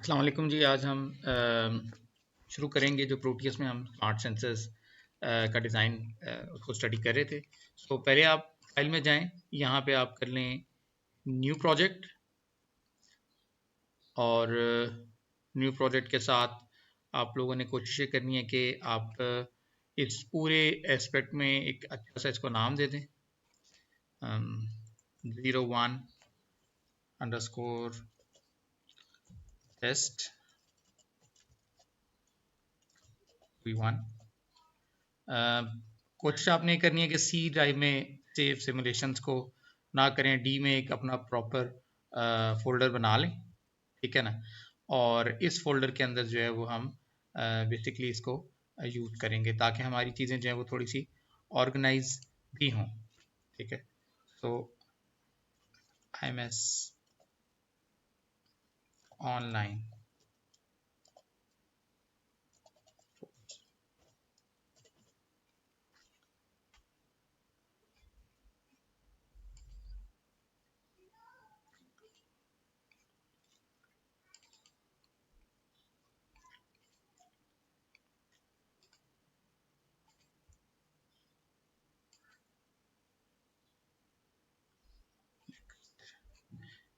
अस्सलाम वालेकुम जी। आज हम शुरू करेंगे जो प्रोटियस में हम स्मार्ट सेंसर्स का डिज़ाइन उसको स्टडी कर रहे थे। सो पहले आप फाइल में जाएं, यहाँ पे आप कर लें न्यू प्रोजेक्ट और न्यू प्रोजेक्ट के साथ आप लोगों ने कोशिश ये करनी है कि आप इस पूरे एस्पेक्ट में एक अच्छा सा इसको नाम दे दें। 01_test v1। कोशिश आपने ये करनी है कि सी ड्राइव में सेव सिमुलेशंस को ना करें, डी में एक अपना प्रॉपर फोल्डर बना लें, ठीक है ना। और इस फोल्डर के अंदर जो है वो हम बेसिकली इसको यूज़ करेंगे ताकि हमारी चीज़ें जो है वो थोड़ी सी ऑर्गेनाइज भी हों, ठीक है। सो IMS ऑनलाइन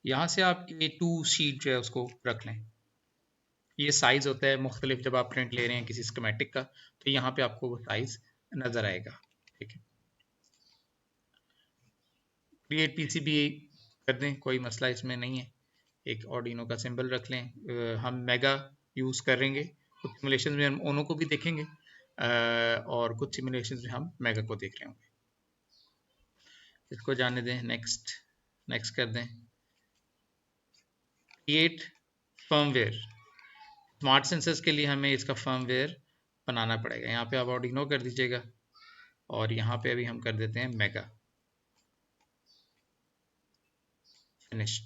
यहाँ से आप A2 शीट जो है उसको रख लें। ये साइज होता है मुख्तलिफ, जब आप प्रिंट ले रहे हैं किसी स्कीमेटिक का तो यहाँ पे आपको वो साइज नज़र आएगा, ठीक है। क्रिएट पीसीबी कर दें, कोई मसला इसमें नहीं है। एक ऑर्डिनो का सिंबल रख लें। हम मेगा यूज़ करेंगे, कुछ सिमुलेशन में हम ओनो को भी देखेंगे और कुछ सिमुलेशन में हम मेगा को देख रहे होंगे। इसको जाने दें, नेक्स्ट नेक्स्ट कर दें। Create firmware. स्मार्ट सेंसर्स के लिए हमें इसका फर्मवेयर बनाना पड़ेगा। यहाँ पे आप ऑर्डिनो कर दीजिएगा और यहाँ पे अभी हम कर देते हैं मेगा। फिनिश।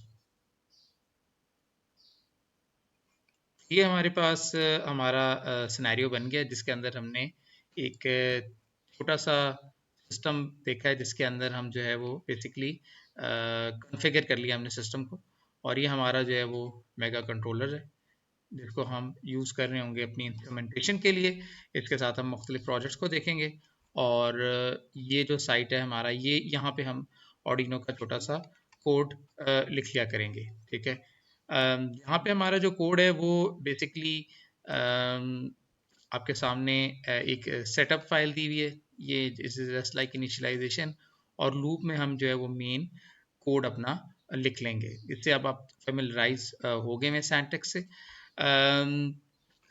ये हमारे पास हमारा सिनेरियो बन गया जिसके अंदर हमने एक छोटा सा सिस्टम देखा है जिसके अंदर हम जो है वो बेसिकली कॉन्फ़िगर कर लिया हमने सिस्टम को। और ये हमारा जो है वो मेगा कंट्रोलर है जिसको हम यूज़ कर रहे होंगे अपनी इंस्ट्रूमेंटेशन के लिए। इसके साथ हम मुख्तलिफ प्रोजेक्ट्स को देखेंगे और ये जो साइट है हमारा, ये यहाँ पे हम ऑर्डिनो का छोटा सा कोड लिख लिया करेंगे, ठीक है। यहाँ पे हमारा जो कोड है वो बेसिकली आपके सामने एक सेटअप फाइल दी हुई है। ये इज जस्ट लाइक इनिशियलाइजेशन और लूप में हम जो है वो मेन कोड अपना लिख लेंगे। इससे अब आप फेमिलराइज हो गए हैं सैंटेक्स से।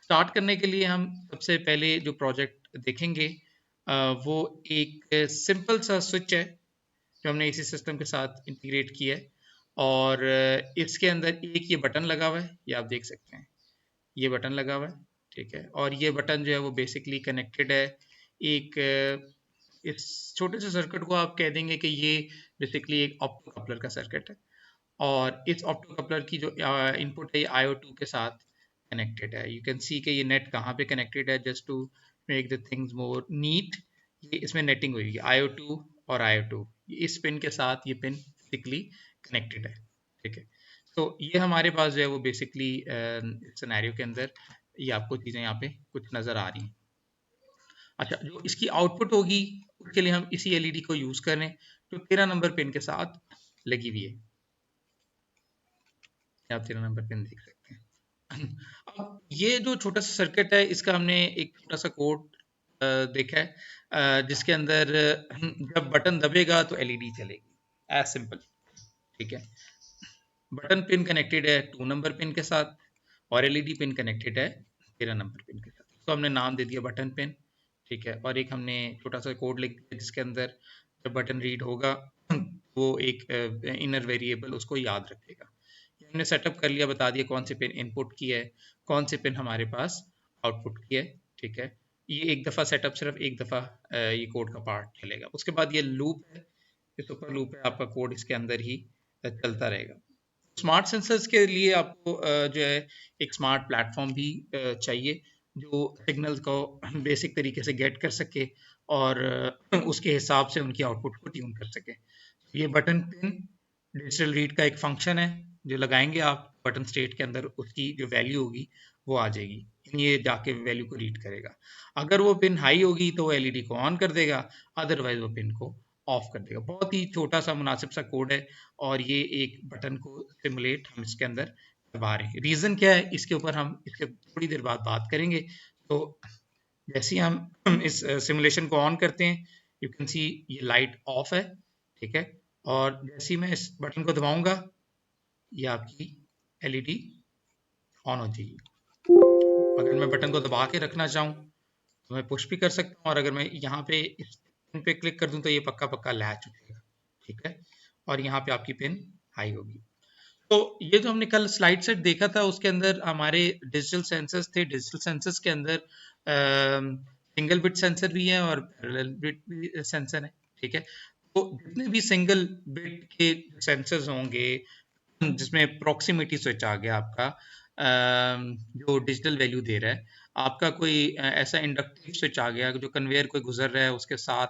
स्टार्ट करने के लिए हम सबसे पहले जो प्रोजेक्ट देखेंगे वो एक सिंपल सा स्विच है जो हमने इसी सिस्टम के साथ इंटीग्रेट किया है और इसके अंदर एक ये बटन लगा हुआ है, ये आप देख सकते हैं, ये बटन लगा हुआ है, ठीक है। और ये बटन जो है वो बेसिकली कनेक्टेड है एक इस छोटे से सर्किट को आप कह देंगे कि ये बेसिकली एक ऑप्टो कपलर का सर्किट है और इस ऑप्टो कपलर की जो इनपुट है IO2 के साथ कनेक्टेड है। यू कैन सी कि ये नेट कहाँ पे कनेक्टेड है। Just to make the things more neat, ये इसमें नेटिंग हुई है IO2 और IO2, इस पिन के साथ ये पिन फिजिकली कनेक्टेड है, ठीक है। तो ये हमारे पास जो है वो बेसिकली सिनेरियो के अंदर ये आपको चीज़ें यहाँ पे कुछ नज़र आ रही हैं। अच्छा, जो इसकी आउटपुट होगी उसके लिए हम इसी एलईडी को यूज़ कर रहे हैं जो 13 नंबर पिन के साथ लगी हुई है। आप 13 नंबर पिन देख सकते हैं। अब ये जो छोटा सा सर्किट है इसका हमने एक छोटा सा कोड देखा है जिसके अंदर जब बटन दबेगा तो एलईडी चलेगी, एज सिंपल, ठीक है। बटन पिन कनेक्टेड है 2 नंबर पिन के साथ और एलईडी पिन कनेक्टेड है 13 नंबर पिन के साथ। तो हमने नाम दे दिया बटन पिन, ठीक है। और एक हमने छोटा सा कोड लिख दिया जिसके अंदर जब बटन रीड होगा वो एक इनर वेरिएबल उसको याद रखेगा। ये हमने सेटअप कर लिया, बता दिया कौन सी पिन इनपुट की है, कौन सी पिन हमारे पास आउटपुट की है, ठीक है। ये एक दफ़ा सेटअप, सिर्फ एक दफ़ा ये कोड का पार्ट चलेगा। उसके बाद ये लूप है, ये सुपर लूप है, आपका कोड इसके अंदर ही चलता रहेगा। स्मार्ट सेंसर्स के लिए आपको जो है एक स्मार्ट प्लेटफॉर्म भी चाहिए जो सिग्नल्स को बेसिक तरीके से गेट कर सके और उसके हिसाब से उनकी आउटपुट को ट्यून कर सके। ये बटन पिन डिजिटल रीड का एक फंक्शन है जो लगाएंगे आप बटन स्टेट के अंदर, उसकी जो वैल्यू होगी वो आ जाएगी, यानी ये जाके वैल्यू को रीड करेगा। अगर वो पिन हाई होगी तो वो एलईडी को ऑन कर देगा, अदरवाइज वो पिन को ऑफ कर देगा। बहुत ही छोटा सा मुनासिब सा कोड है, और ये एक बटन को सिमुलेट हम इसके अंदर करवा रहे हैं। रीज़न क्या है इसके ऊपर हम इसके थोड़ी देर बाद बात करेंगे। तो जैसे ही हम इस सिमुलेशन को ऑन करते हैं, यू कैन सी ये लाइट ऑफ है, ठीक है। और जैसे ही मैं इस बटन को दबाऊंगा, ये आपकी एलईडी ऑन हो जाएगी। अगर मैं बटन को दबा के रखना चाहूँ तो मैं पुश भी कर सकता हूँ, और अगर मैं यहाँ पे इस पिन पे क्लिक कर दूँ तो ये पक्का पक्का लैच उठेगा, ठीक है। और यहाँ पे आपकी पिन हाई होगी। तो ये जो हमने कल स्लाइड सेट देखा था, उसके अंदर हमारे डिजिटल सेंसर्स थे। डिजिटल सेंसर्स के अंदर सिंगल बिट सेंसर भी है और पैरेलल बिट भी सेंसर है, ठीक है। तो जितने भी सिंगल बिट के सेंसर्स होंगे, जिसमें प्रॉक्सिमिटी स्विच आ गया आपका, जो डिजिटल वैल्यू दे रहा है, आपका कोई ऐसा इंडक्टिव स्विच आ गया जो कन्वेयर कोई गुजर रहा है, उसके साथ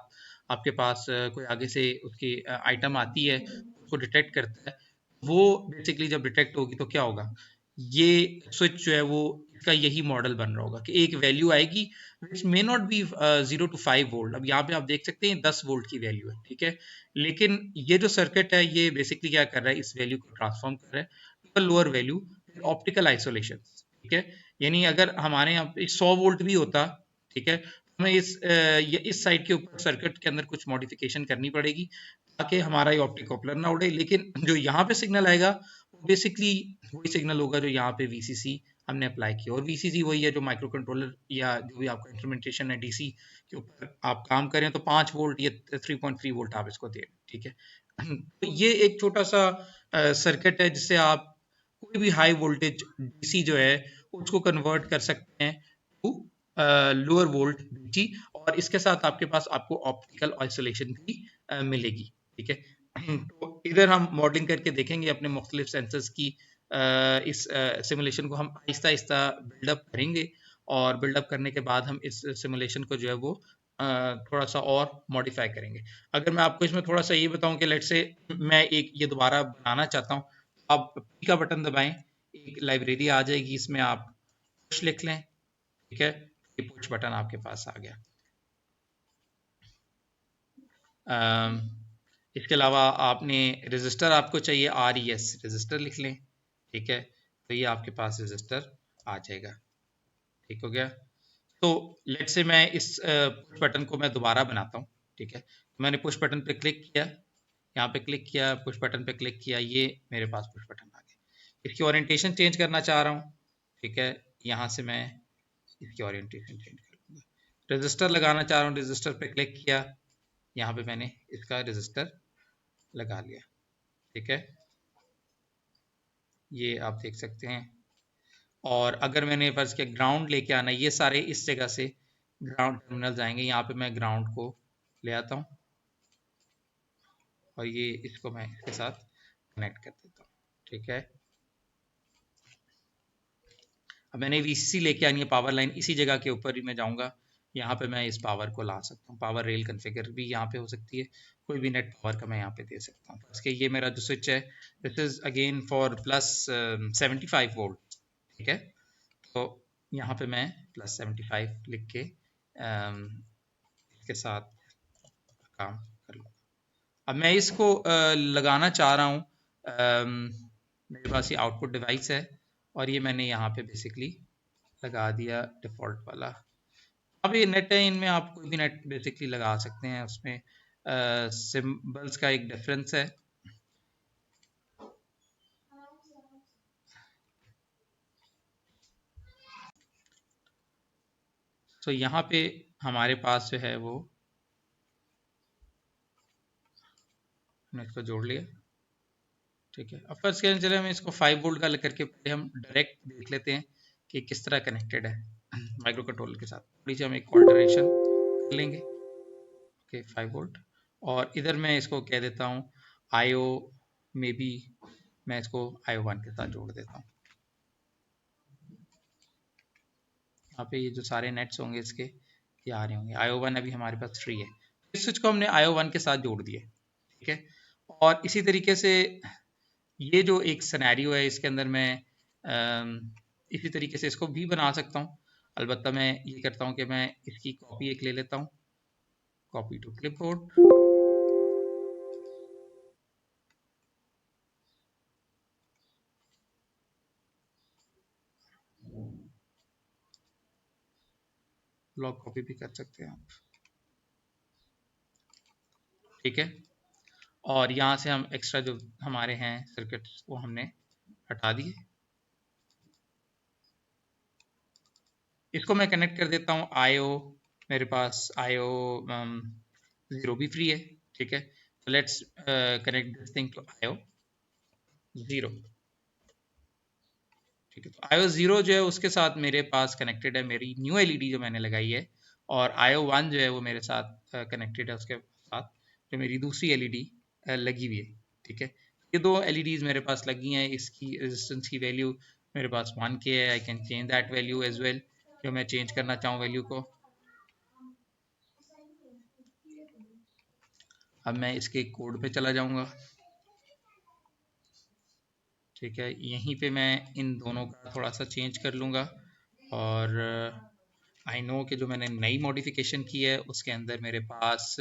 आपके पास कोई आगे से उसकी आइटम आती है, उसको डिटेक्ट करता है। वो बेसिकली जब डिटेक्ट होगी तो क्या होगा, ये स्विच जो है वो इसका यही मॉडल बन रहा होगा कि एक वैल्यू आएगी which may not be 0 to 5 volt. अब यहाँ पे आप देख सकते हैं 10 वोल्ट की वैल्यू है, ठीक है। लेकिन ये जो सर्किट है ये बेसिकली क्या कर रहा है, इस वैल्यू को ट्रांसफॉर्म कर रहा है to lower value, optical isolation, ठीक है। यानी अगर हमारे यहाँ पे 100 वोल्ट भी होता, ठीक है, हमें इस साइड के ऊपर सर्किट के अंदर कुछ मॉडिफिकेशन करनी पड़ेगी ताकि हमारा ये ऑप्टिक कॉपलर ना उड़े। लेकिन जो यहाँ पे सिग्नल आएगा वो बेसिकली वही सिग्नल होगा जो यहाँ पे वीसीसी हमने अप्लाई किया, और वीसीसी वही है जो माइक्रो कंट्रोलर या जो भी आपका इंस्ट्रूमेंटेशन है डीसी के ऊपर आप काम करें तो 5 वोल्ट या 3.3 वोल्ट आप इसको दें, ठीक है। तो ये एक छोटा सा सर्किट है जिससे आप कोई भी हाई वोल्टेज डीसी जो है उसको कन्वर्ट कर सकते हैं टू लोअर वोल्ट डीसी, और इसके साथ आपके पास आपको ऑप्टिकल आइसोलेशन भी मिलेगी, ठीक है। तो इधर हम मॉडलिंग करके देखेंगे अपने मुख्तलिफ सेंसर्स की। इस सिमुलेशन को हम आहिस्ता आहिस्ता बिल्डअप करेंगे, और बिल्डअप करने के बाद हम इस सिमुलेशन को जो है वो थोड़ा सा और मॉडिफाई करेंगे। अगर मैं आपको इसमें थोड़ा सा ये बताऊं कि लेट से मैं एक ये दोबारा बनाना चाहता हूँ, आप पी का बटन दबाएं, एक लाइब्रेरी आ जाएगी, इसमें आप पुश लिख लें, ठीक है। ये पुश बटन आपके पास आ गया। इसके अलावा आपने रजिस्टर आपको चाहिए, RES रजिस्टर लिख लें, ठीक है। तो ये आपके पास रजिस्टर आ जाएगा, ठीक हो गया। तो लेट से मैं इस पुश बटन को मैं दोबारा बनाता हूँ, ठीक है। तो मैंने पुश बटन पे क्लिक किया, यहाँ पे क्लिक किया, पुश बटन पे क्लिक किया, ये मेरे पास पुश बटन आ गया। इसकी ओरिएंटेशन चेंज करना चाह रहा हूँ, ठीक है। यहाँ से मैं इसकी ओरिएंटेशन चेंज कर लूँगा। रजिस्टर लगाना चाह रहा हूँ, रजिस्टर पे क्लिक किया, यहाँ पे मैंने इसका रजिस्टर लगा लिया, ठीक है। ये आप देख सकते हैं। और अगर मैंने फर्ज किया ग्राउंड लेके आना, ये सारे इस जगह से ग्राउंड टर्मिनल्स आएंगे, यहाँ पे मैं ग्राउंड को ले आता हूँ और ये इसको मैं इसके साथ कनेक्ट कर देता हूँ, ठीक है। अब मैंने वीसीसी लेके आनी है, पावर लाइन इसी जगह के ऊपर ही मैं जाऊँगा, यहाँ पे मैं इस पावर को ला सकता हूँ। पावर रेल कन्फिगर भी यहाँ पे हो सकती है, कोई भी नेट पावर का मैं यहाँ पे दे सकता हूँ। इसके ये मेरा जो स्विच है, this is again for plus 75 volt, ठीक है। तो यहाँ पे मैं +75 लिख के इसके साथ काम कर लूँ। अब मैं इसको लगाना चाह रहा हूँ, मेरे पास ये आउटपुट डिवाइस है और ये मैंने यहाँ पे बेसिकली लगा दिया डिफ़ॉल्ट वाला। अब ये नेट है, इनमें आप कोई भी नेट बेसिकली लगा सकते हैं, उसमें सिंबल्स का एक डिफरेंस है। तो यहाँ पे हमारे पास जो है वो हमने इसको जोड़ लिया, ठीक है। अब फर्स्ट क्या चले हम इसको 5 वोल्ट का करके पहले हम डायरेक्ट देख लेते हैं कि किस तरह कनेक्टेड है माइक्रो कंट्रोलर के साथ। थोड़ी सी हम एक ऑल्टरेशन कर लेंगे, ओके 5 वोल्ट। और इधर मैं इसको कह देता हूँ आईओ, मे बी मैं इसको IO1 के साथ जोड़ देता हूँ। यहाँ पे ये जो सारे नेट्स होंगे इसके ये आ रहे होंगे। IO1 अभी हमारे पास फ्री है, इस स्विच को हमने IO1 के साथ जोड़ दिए, ठीक है। और इसी तरीके से ये जो एक सिनेरियो है इसके अंदर मैं इसी तरीके से इसको भी बना सकता हूँ। अलबत्ता मैं ये करता हूँ कि मैं इसकी कॉपी एक ले लेता हूँ, copy to clipboard, block copy भी कर सकते हैं आप, ठीक है। और यहाँ से हम एक्स्ट्रा जो हमारे हैं सर्किट्स वो हमने हटा दिए। इसको मैं कनेक्ट कर देता हूँ आईओ, मेरे पास आईओ 0 भी फ्री है, ठीक है। Let's connect this thing to IO 0, ठीक है। तो आईओ 0 जो है उसके साथ मेरे पास कनेक्टेड है मेरी न्यू एलईडी जो मैंने लगाई है, और आईओ 1 जो है वो मेरे साथ कनेक्टेड है उसके साथ जो मेरी दूसरी एलईडी लगी हुई है, ठीक है। ये दो एलईडीज मेरे पास लगी हैं, इसकी रेजिस्टेंस की वैल्यू मेरे पास 1K है। I can change that value as well, जो मैं चेंज करना चाहूँ वैल्यू को। अब मैं इसके कोड पे चला जाऊंगा, ठीक है। यहीं पे मैं इन दोनों का थोड़ा सा चेंज कर लूँगा, और आई नो कि जो मैंने नई मॉडिफिकेशन की है उसके अंदर मेरे पास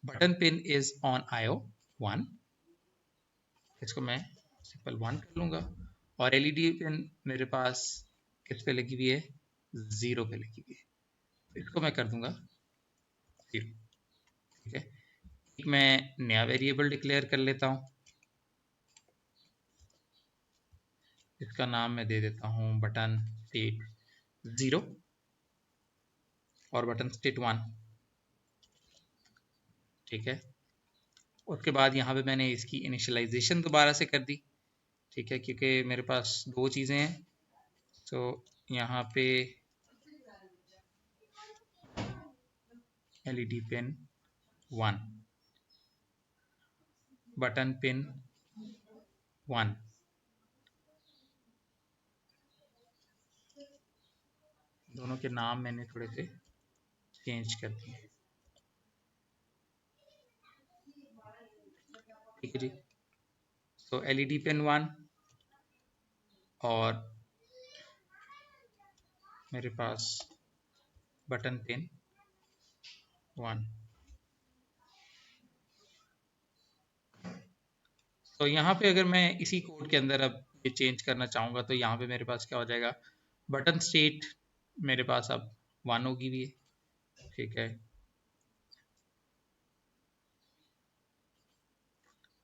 button pin is on IO 1, इसको मैं सिंपल 1 कर लूँगा, और एलईडी पिन मेरे पास किस पे लगी हुई है, 0 पे लगी हुई है, इसको मैं कर दूंगा 0, ठीक है। एक मैं नया वेरिएबल डिक्लेयर कर लेता हूँ, इसका नाम मैं दे देता हूँ बटन स्टेट 0 और बटन स्टेट 1, ठीक है। उसके बाद यहाँ पे मैंने इसकी इनिशियलाइजेशन दोबारा से कर दी, ठीक है, क्योंकि मेरे पास दो चीज़ें हैं। तो यहाँ पे एलईडी पिन 1, बटन पिन 1, दोनों के नाम मैंने थोड़े से चेंज कर दिए, ठीक है जी। तो एलईडी पिन 1 और मेरे पास बटन पिन 1। तो यहाँ पे अगर मैं इसी कोड के अंदर अब ये चेंज करना चाहूँगा तो यहाँ पे मेरे पास क्या हो जाएगा, बटन स्टेट मेरे पास अब 1 होगी भी, ठीक है।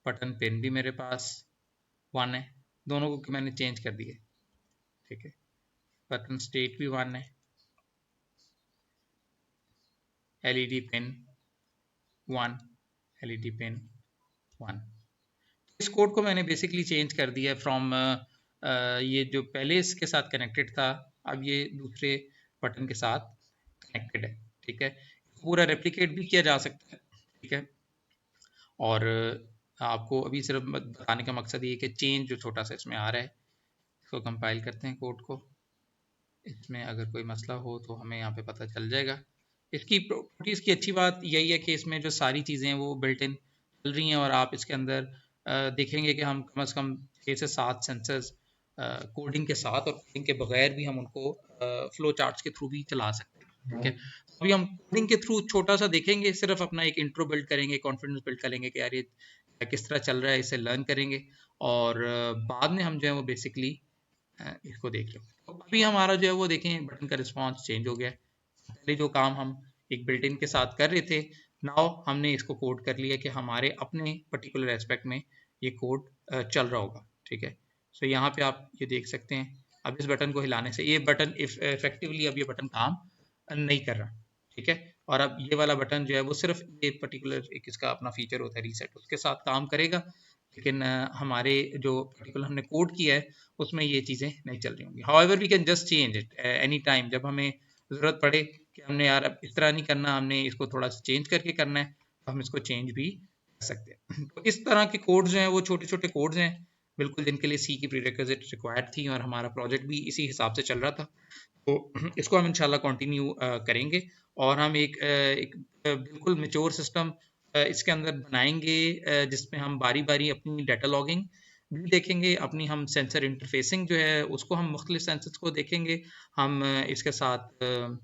बटन पिन भी मेरे पास 1 है, दोनों को मैंने चेंज कर दिए, ठीक है। बटन स्टेट भी 1 है, एलईडी पिन 1, एलईडी पिन 1। इस कोड को मैंने बेसिकली चेंज कर दिया फ्रॉम ये जो पहले इसके साथ कनेक्टेड था, अब ये दूसरे बटन के साथ कनेक्टेड है, ठीक है। पूरा रेप्लिकेट भी किया जा सकता है, ठीक है। और आपको अभी सिर्फ बताने का मकसद ये कि चेंज जो छोटा सा इसमें आ रहा है, इसको कंपाइल करते हैं कोड को, इसमें अगर कोई मसला हो तो हमें यहाँ पे पता चल जाएगा। इसकी प्रॉपर्टीज़ की अच्छी बात यही है कि इसमें जो सारी चीज़ें हैं वो बिल्ट इन चल रही हैं, और आप इसके अंदर देखेंगे कि हम कम से कम 6 से 7 सेंसर्स कोडिंग के साथ और कोडिंग के बगैर भी हम उनको फ्लो चार्ट्स के थ्रू भी चला सकते हैं, ठीक है। अभी हम कोडिंग के थ्रू छोटा सा देखेंगे, सिर्फ अपना एक इंट्रो बिल्ड करेंगे, कॉन्फिडेंस बिल्ड करेंगे कि यार ये किस तरह चल रहा है, इसे लर्न करेंगे, और बाद में हम जो है वो बेसिकली इसको देख लो। तो अभी हमारा जो है वो देखें बटन का रिस्पॉन्स चेंज हो गया है। पहले जो काम हम एक बिल्ट इन के साथ कर रहे थे, नाउ हमने इसको कोड कर लिया कि हमारे अपने पर्टिकुलर एस्पेक्ट में ये कोड चल रहा होगा, ठीक है। सो यहाँ पे आप ये देख सकते हैं, अब इस बटन को हिलाने से ये बटन इफेक्टिवली अब ये बटन काम नहीं कर रहा, ठीक है। और अब ये वाला बटन जो है वो सिर्फ ये पर्टिकुलर एक इसका अपना फीचर होता है रीसेट, उसके साथ काम करेगा, लेकिन हमारे जो पर्टिकुलर हमने कोड किया है उसमें ये चीज़ें नहीं चल रही होंगी। However we can just change it any time, जब हमें ज़रूरत पड़े कि हमने यार अब इस तरह नहीं करना, हमने इसको थोड़ा सा चेंज करके करना है, तो हम इसको चेंज भी कर सकते हैं। तो इस तरह के कोड्स जो हैं वो छोटे छोटे कोड्स हैं बिल्कुल, जिनके लिए सी की प्रीरिक्विजिट रिक्वायर्ड थी, और हमारा प्रोजेक्ट भी इसी हिसाब से चल रहा था। तो इसको हम इंशाल्लाह कंटिन्यू करेंगे, और हम एक बिल्कुल मेच्योर सिस्टम इसके अंदर बनाएंगे, जिसमें हम बारी बारी अपनी डाटा लॉगिंग भी देखेंगे, अपनी हम सेंसर इंटरफेसिंग जो है उसको हम मुख्तलिफ सेंसर्स को देखेंगे। हम इसके साथ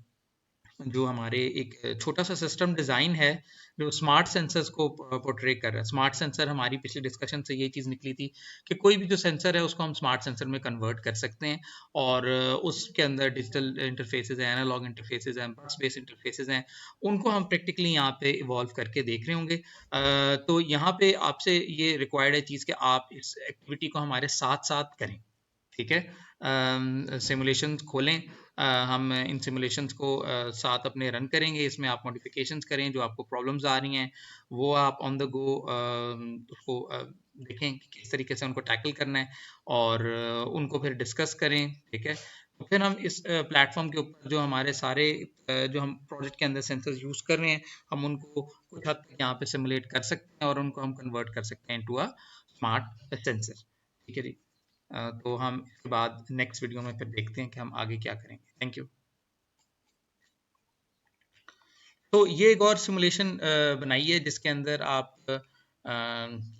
जो हमारे एक छोटा सा सिस्टम डिज़ाइन है जो स्मार्ट सेंसर्स को पोर्ट्रे कर रहा है। स्मार्ट सेंसर हमारी पिछली डिस्कशन से ये चीज़ निकली थी कि कोई भी जो सेंसर है उसको हम स्मार्ट सेंसर में कन्वर्ट कर सकते हैं और उसके अंदर डिजिटल इंटरफेसेस हैं, एनालॉग इंटरफेसेस हैं, बस बेस इंटरफेसेस हैं, उनको हम प्रैक्टिकली यहाँ पे इवॉल्व करके देख रहे होंगे। तो यहाँ पे आपसे ये रिक्वायर्ड है चीज़ कि आप इस एक्टिविटी को हमारे साथ साथ करें, ठीक है। सिमुलेशंस खोलें, हम इन सिमुलेशंस को साथ अपने रन करेंगे, इसमें आप मॉडिफिकेशंस करें, जो आपको प्रॉब्लम्स आ रही हैं वो आप ऑन द गो उसको देखें कि किस तरीके से उनको टैकल करना है और उनको फिर डिस्कस करें, ठीक है। तो फिर हम इस प्लेटफॉर्म के ऊपर जो हमारे सारे जो हम प्रोजेक्ट के अंदर सेंसर्स यूज़ कर रहे हैं, हम उनको कुछ हद तक यहाँ पे सिमुलेट कर सकते हैं और उनको हम कन्वर्ट कर सकते हैं इनटू अ स्मार्ट सेंसर, ठीक है जी। तो हम इसके बाद नेक्स्ट वीडियो में फिर देखते हैं कि हम आगे क्या करेंगे। Thank you. तो ये एक और सिमुलेशन बनाई है जिसके अंदर आप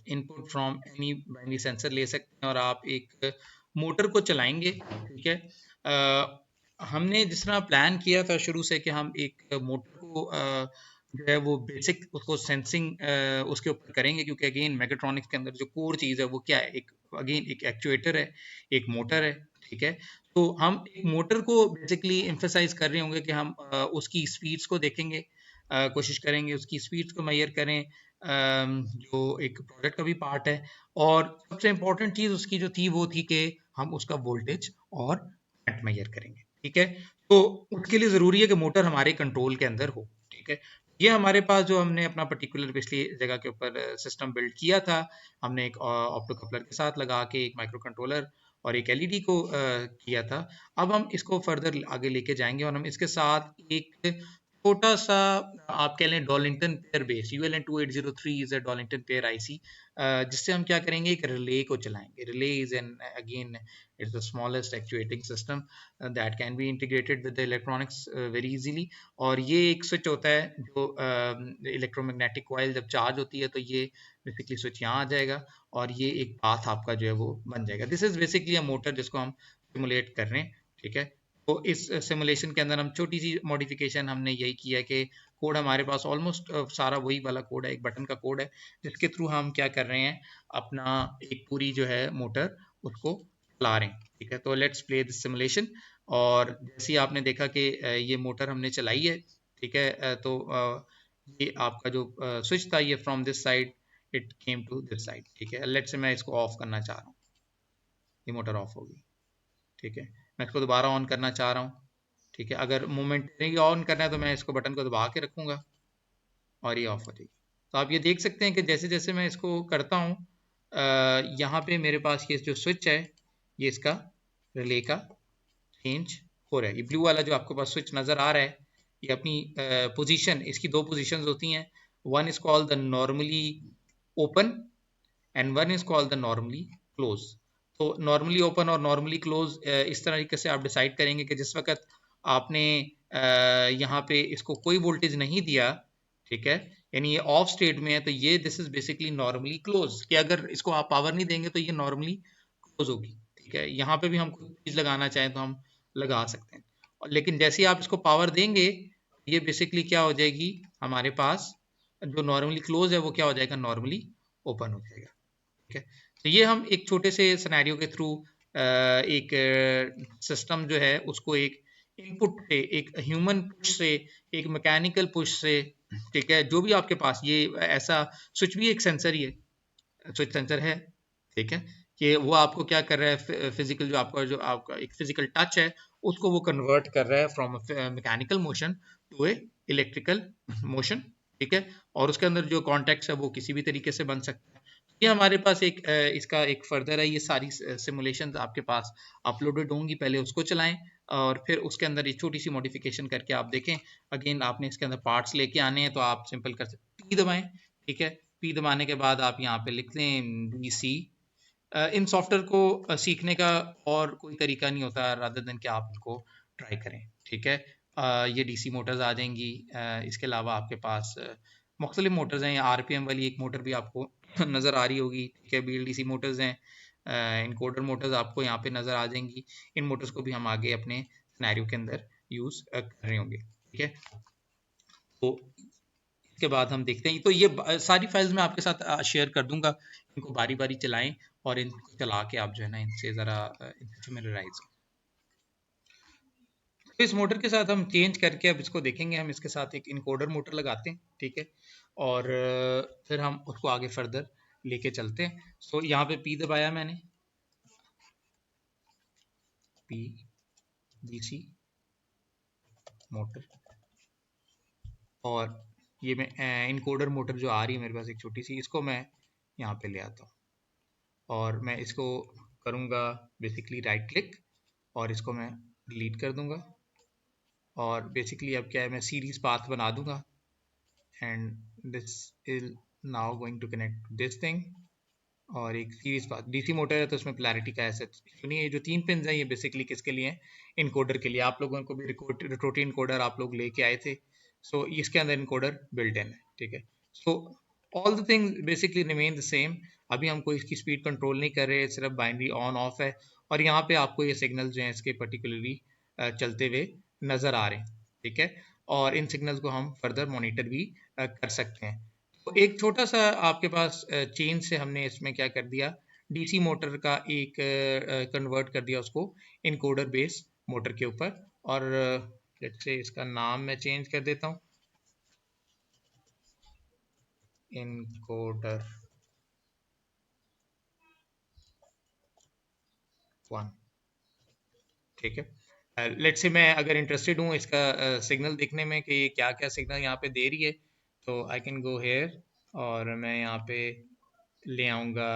input from any binary sensor ले सकते हैं और आप एक मोटर को चलाएंगे, ठीक है। हमने जिस तरह प्लान किया था शुरू से कि हम एक मोटर को जो है वो बेसिक उसको सेंसिंग उसके ऊपर करेंगे, क्योंकि अगेन मेगाट्रॉनिक्स के अंदर जो कोर चीज़ है वो क्या है, एक अगेन एक एक्चुएटर है, एक मोटर है, ठीक है। तो हम एक मोटर को बेसिकली एम्फेसाइज कर रहे होंगे कि हम उसकी स्पीड्स को देखेंगे, कोशिश करेंगे उसकी स्पीड्स को मेजर करें, जो एक प्रोडक्ट का भी पार्ट है। और सबसे इम्पोर्टेंट चीज़ उसकी जो थी वो थी कि हम उसका वोल्टेज और करंट मेजर करेंगे, ठीक है। तो उसके लिए ज़रूरी है कि मोटर हमारे कंट्रोल के अंदर हो, ठीक है। ये हमारे पास जो हमने अपना पर्टिकुलर पिछली जगह के ऊपर सिस्टम बिल्ड किया था, हमने एक ऑप्टो कपलर के साथ लगा के एक माइक्रो कंट्रोलर और एक एलईडी को किया था। अब हम इसको फर्दर आगे लेके जाएंगे और हम इसके साथ एक छोटा सा आप कह लें Darlington pair base ULN2803 is a Darlington pair IC, जिससे हम क्या करेंगे, एक रिले को चलाएंगे। Relay is an again it's the smallest actuating system that can be integrated with the electronics very easily. और ये एक स्विच होता है जो इलेक्ट्रोमैग्नेटिक कॉइल जब चार्ज होती है तो ये बेसिकली स्विच यहाँ आ जाएगा और ये एक पाथ आपका जो है वो बन जाएगा। This is basically a motor जिसको हम सिमुलेट कर रहे हैं, ठीक है। तो इस सिमुलेशन के अंदर हम छोटी सी मॉडिफिकेशन हमने यही किया कि कोड हमारे पास ऑलमोस्ट सारा वही वाला कोड है, एक बटन का कोड है जिसके थ्रू हम क्या कर रहे हैं, अपना एक पूरी जो है मोटर उसको चला रहे हैं, ठीक है। तो लेट्स प्ले दिस सिमुलेशन। और जैसे ही आपने देखा कि ये मोटर हमने चलाई है, ठीक है, तो ये आपका जो स्विच था ये from this side it came to this side, ठीक है। लेट्स से मैं इसको ऑफ करना चाह रहा हूँ, ये मोटर ऑफ होगी, ठीक है। मैं इसको दोबारा ऑन करना चाह रहा हूँ, ठीक है। अगर मोमेंटरी ऑन करना है तो मैं इसको बटन को दबा के रखूंगा और ये ऑफ हो जाएगी। तो आप ये देख सकते हैं कि जैसे जैसे मैं इसको करता हूँ, यहाँ पे मेरे पास ये जो स्विच है ये इसका रिले का चेंज हो रहा है। ये ब्लू वाला जो आपके पास स्विच नज़र आ रहा है ये अपनी पोजीशन, इसकी दो पोजीशंस होती हैं। One is called the normally open and one is called the normally close. तो नॉर्मली ओपन और नॉर्मली क्लोज इस तरीके से आप डिसाइड करेंगे कि जिस वक्त आपने यहाँ पे इसको कोई वोल्टेज नहीं दिया, ठीक है, यानी ये ऑफ स्टेट में है, तो ये this is basically normally close, कि अगर इसको आप पावर नहीं देंगे तो ये नॉर्मली क्लोज होगी, ठीक है। यहाँ पे भी हम कोई चीज लगाना चाहें तो हम लगा सकते हैं, और लेकिन जैसे ही आप इसको पावर देंगे ये बेसिकली क्या हो जाएगी, हमारे पास जो नॉर्मली क्लोज है वो क्या हो जाएगा, नॉर्मली ओपन हो जाएगा, ठीक है। तो ये हम एक छोटे से सिनेरियो के थ्रू एक सिस्टम जो है उसको एक इनपुट से, एक ह्यूमन पुश से, एक मैकेनिकल पुश से, ठीक है, जो भी आपके पास ये ऐसा स्विच भी एक सेंसर ही है, स्विच सेंसर है, ठीक है, कि वो आपको क्या कर रहा है, फिजिकल जो आपका एक फिजिकल टच है उसको वो कन्वर्ट कर रहा है from mechanical motion to a electrical motion, ठीक है। और उसके अंदर जो कॉन्टेक्ट है वो किसी भी तरीके से बन सकता है। ये हमारे पास एक इसका एक फर्दर है, ये सारी सिमुलेशंस आपके पास अपलोडेड होंगी, पहले उसको चलाएं और फिर उसके अंदर ये छोटी सी मॉडिफिकेशन करके आप देखें। अगेन आपने इसके अंदर पार्ट्स लेके आने हैं तो आप सिंपल कर सकते, पी दबाएं, ठीक है। पी दबाने के बाद आप यहाँ पे लिख दें DC। इन सॉफ्टवेयर को सीखने का और कोई तरीका नहीं होता रादर देन कि आप उनको ट्राई करें, ठीक है। ये DC मोटर्स आ जाएंगी, इसके अलावा आपके पास मुख्तलिफ मोटर्स हैं, RPM वाली एक मोटर भी आपको नज़र आ रही होगी, ठीक है। BLDC मोटर्स हैं, इनकोडर मोटर्स आपको यहाँ पे नज़र आ जाएंगी। इन मोटर्स को भी हम आगे अपने सिनेरियो के अंदर यूज़ कर रहे होंगे। ठीक है, तो इसके बाद हम देखते हैं। तो ये सारी फाइल्स मैं आपके साथ शेयर कर दूंगा, इनको बारी बारी चलाएं और इनको चला के आप जो है ना इनसे ज़रा इनसे फेमिलराइज। तो इस मोटर के साथ हम चेंज करके अब इसको देखेंगे, हम इसके साथ एक इनकोडर मोटर लगाते हैं। ठीक है, और फिर हम उसको आगे फर्दर लेके चलते हैं। सो यहाँ पे पी दबाया मैंने, पी डीसी मोटर, और ये मैं इनकोडर मोटर जो आ रही है मेरे पास एक छोटी सी, इसको मैं यहाँ पे ले आता हूँ और मैं इसको करूँगा बेसिकली राइट क्लिक और इसको मैं डिलीट कर दूँगा। और बेसिकली अब क्या है, मैं सीरीज पाथ बना दूँगा and this is now going to connect to this thing. और एक सीरीज पाथ डीसी मोटर है तो उसमें पोलैरिटी का ऐसा सुनिए, ये जो 3 पिन हैं ये बेसिकली किसके लिए हैं, इनकोडर के लिए। आप लोगों को भी रोटरी इनकोडर आप लोग लेके आए थे, सो इसके अंदर इनकोडर बिल्ट इन है। ठीक है, so all the things basically remain the same. अभी हम कोई इसकी स्पीड कंट्रोल नहीं कर रहे, सिर्फ बाइनरी ऑन ऑफ है। और यहाँ पे आपको ये सिग्नल जो हैं इसके पर्टिकुलरली चलते हुए नज़र आ रहे हैं। ठीक है, और इन सिग्नल्स को हम फर्दर मॉनिटर भी कर सकते हैं। तो एक छोटा सा आपके पास चेंज से हमने इसमें क्या कर दिया, डीसी मोटर का एक कन्वर्ट कर दिया उसको इनकोडर बेस मोटर के ऊपर। और लेट्स से इसका नाम मैं चेंज कर देता हूँ, इनकोडर 1। ठीक है, लेट्स से मैं अगर इंटरेस्टेड हूँ इसका सिग्नल देखने में कि ये क्या क्या सिग्नल यहाँ पे दे रही है, तो आई कैन गो हेयर और मैं यहाँ पे ले आऊँगा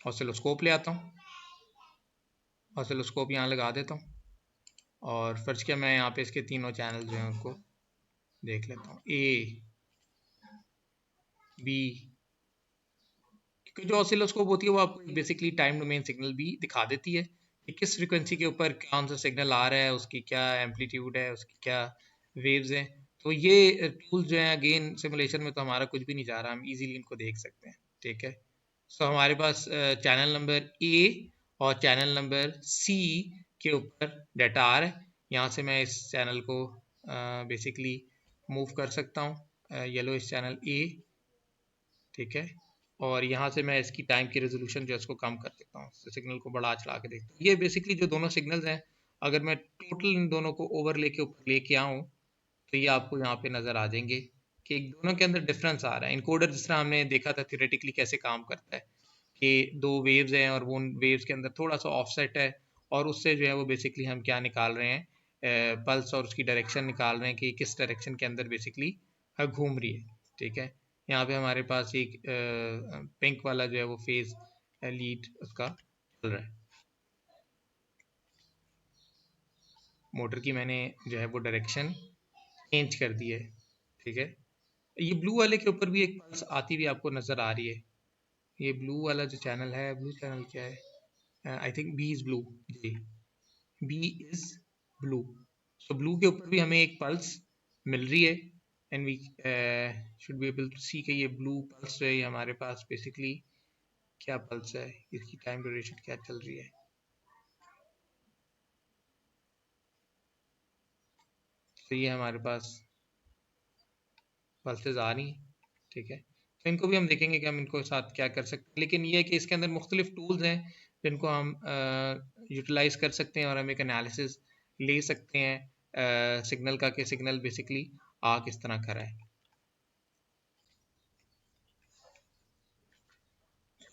ऑसिलोस्कोप, ले आता हूँ ऑसिलोस्कोप यहाँ लगा देता हूँ और फर्ज किया मैं यहाँ पे इसके तीनों चैनल जो हैं उनको देख लेता हूँ, ए बी। क्योंकि जो ऑसिलोस्कोप होती है वो आपको बेसिकली टाइम डोमेन सिग्नल भी दिखा देती है कि किस फ्रीक्वेंसी के ऊपर कौन सा सिग्नल आ रहा है, उसकी क्या एम्पलीट्यूड है, उसकी क्या वेव्स हैं। तो ये टूल जो है अगेन सिमुलेशन में तो हमारा कुछ भी नहीं जा रहा, हम इजीली इनको देख सकते हैं। ठीक है, सो हमारे पास चैनल नंबर ए और चैनल नंबर सी के ऊपर डाटा आ रहा है। यहाँ से मैं इस चैनल को बेसिकली मूव कर सकता हूँ, येलो इस चैनल ए। ठीक है, और यहाँ से मैं इसकी टाइम की रेजोल्यूशन जो है उसको कम कर देता हूँ, सिग्नल को बढ़ा चढ़ा के देखता हूँ। ये बेसिकली जो दोनों सिग्नल्स हैं, अगर मैं टोटल इन दोनों को ओवरले के ऊपर लेके आऊँ तो ये आपको यहाँ पे नज़र आ जाएंगे कि एक दोनों के अंदर डिफरेंस आ रहा है। इनकोडर जिस तरह हमने देखा था थियोरेटिकली कैसे काम करता है कि दो वेव्स हैं और वो उन वेव्स के अंदर थोड़ा सा ऑफसेट है और उससे जो है वो बेसिकली हम क्या निकाल रहे हैं, पल्स और उसकी डायरेक्शन निकाल रहे हैं कि किस डायरेक्शन के अंदर बेसिकली घूम रही है। ठीक है, यहाँ पे हमारे पास एक पिंक वाला जो है वो फेज लीड उसका चल रहा है। मोटर की मैंने जो है वो डायरेक्शन चेंज कर दी है। ठीक है, ये ब्लू वाले के ऊपर भी एक पल्स आती हुई आपको नज़र आ रही है। ये ब्लू वाला जो चैनल है, ब्लू चैनल क्या है, I think B is blue. जी, B is blue. So blue के ऊपर भी हमें एक पल्स मिल रही है and we should be able to see कि ये ब्लू पल्स जो है ये हमारे पास बेसिकली क्या पल्स है, इसकी टाइम ड्यूरेशन क्या चल रही है। तो ये हमारे पास पल्सेज आ रही हैं। ठीक है, तो इनको भी हम देखेंगे कि हम इनको साथ क्या कर सकते हैं, लेकिन ये है कि इसके अंदर मुख्तलिफ टूल्स हैं जिनको हम यूटिलाइज कर सकते हैं और हम एक एनालिसिस ले सकते हैं सिग्नल का कि सिग्नल बेसिकली आ किस तरह का है।